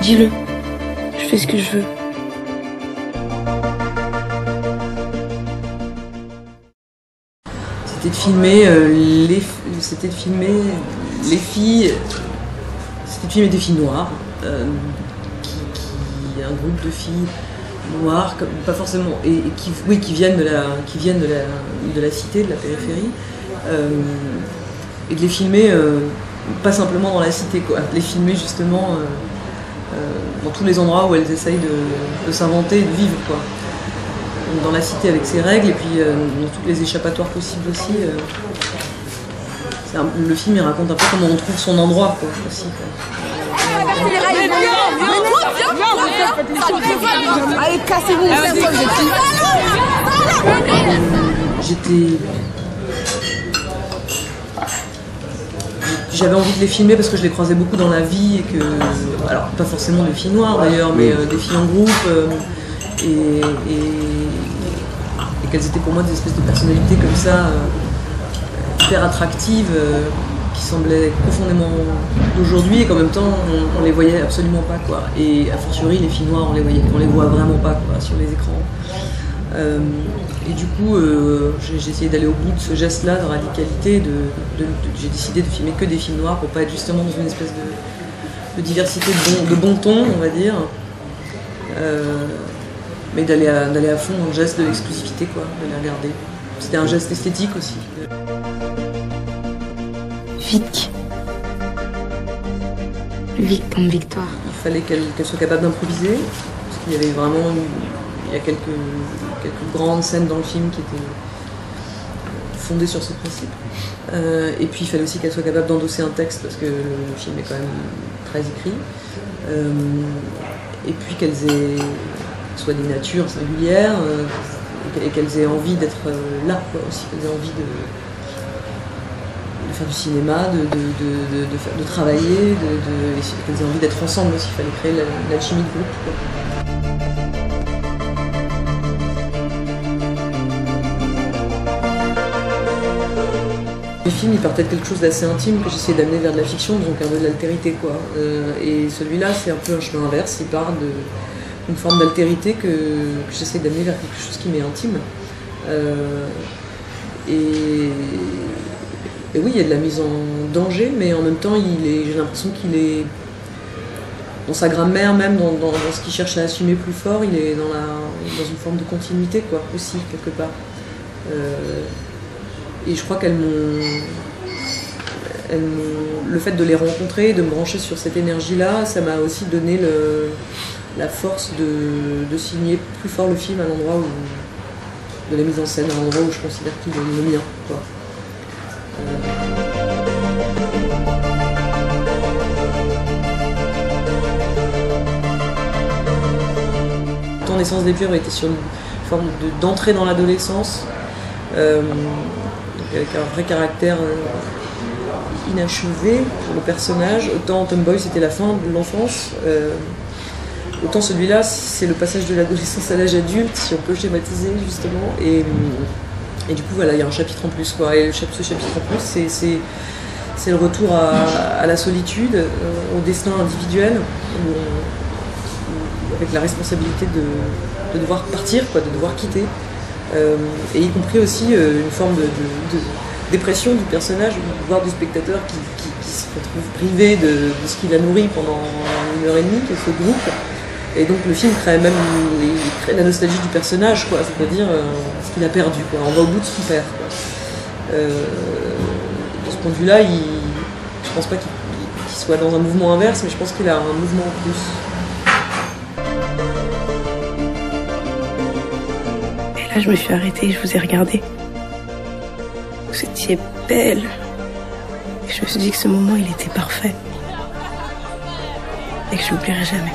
Dis-le. Je fais ce que je veux. C'était de filmer les filles. C'était de filmer des filles noires, un groupe de filles noires, pas forcément, et qui viennent de la cité, de la périphérie, et de les filmer pas simplement dans la cité, quoi, de les filmer justement dans tous les endroits où elles essayent de s'inventer et de vivre, quoi. Dans la cité avec ses règles, et puis dans toutes les échappatoires possibles aussi. Le film il raconte un peu comment on trouve son endroit, quoi, aussi, quoi. Allez, cassez-vous, J'avais envie de les filmer parce que je les croisais beaucoup dans la vie et que, alors pas forcément des filles noires d'ailleurs, mais des filles en groupe et qu'elles étaient pour moi des espèces de personnalités comme ça, hyper attractives, qui semblaient profondément d'aujourd'hui et qu'en même temps on les voyait absolument pas, quoi. Et a fortiori les filles noires on les voit vraiment pas, quoi, sur les écrans. Et du coup j'ai essayé d'aller au bout de ce geste-là de radicalité, j'ai décidé de filmer que des filles noires pour pas être justement dans une espèce de diversité de bon ton, on va dire, mais d'aller à fond dans le geste de l'exclusivité, quoi, de les regarder. C'était un geste esthétique aussi. Vic. Vic comme victoire. Il fallait qu'elle soit capable d'improviser, parce qu'il y avait vraiment il y a quelques grandes scènes dans le film qui étaient fondées sur ce principe. Et puis il fallait aussi qu'elle soit capable d'endosser un texte, parce que le film est quand même très écrit. Et puis qu'elles soient des natures singulières, et qu'elles aient envie d'être là, quoi, aussi, qu'elles aient envie de faire du cinéma, de travailler, et qu'elles aient envie d'être ensemble aussi. Il fallait créer l'alchimie de groupe, quoi. Le film il partait de quelque chose d'assez intime que j'essayais d'amener vers de la fiction, donc un peu de l'altérité, quoi. Et celui-là c'est un peu un chemin inverse, il part d'une forme d'altérité que j'essaie d'amener vers quelque chose qui m'est intime. Et oui, il y a de la mise en danger, mais en même temps j'ai l'impression qu'il est dans sa grammaire, même dans ce qu'il cherche à assumer plus fort, il est dans une forme de continuité, quoi, aussi, quelque part. Et je crois le fait de les rencontrer, de me brancher sur cette énergie-là, ça m'a aussi donné la force de signer plus fort le film à l'endroit de la mise en scène, à l'endroit où je considère qu'il est le mien, quoi. Le temps Naissance des Pieuvres était sur une forme d'entrée dans l'adolescence, avec un vrai caractère inachevé pour le personnage. Autant Tomboy c'était la fin de l'enfance, autant celui-là c'est le passage de l'adolescence à l'âge adulte, si on peut schématiser justement. Et du coup voilà, il y a un chapitre en plus, quoi. Et ce chapitre en plus c'est le retour à la solitude, au destin individuel, avec la responsabilité de devoir partir, quoi, de devoir quitter. Et y compris aussi une forme de dépression du personnage, voire du spectateur qui se retrouve privé de ce qu'il a nourri pendant 1h30, qui est ce groupe. Et donc le film crée la nostalgie du personnage, quoi, c'est-à-dire ce qu'il a perdu, quoi. On va au bout de ce qu'il perd, quoi. De ce point de vue-là, je pense pas qu'il soit dans un mouvement inverse, mais je pense qu'il a un mouvement en plus. Là, je me suis arrêtée et je vous ai regardé. Vous étiez belle. Et je me suis dit que ce moment, il était parfait. Et que je l'oublierai jamais.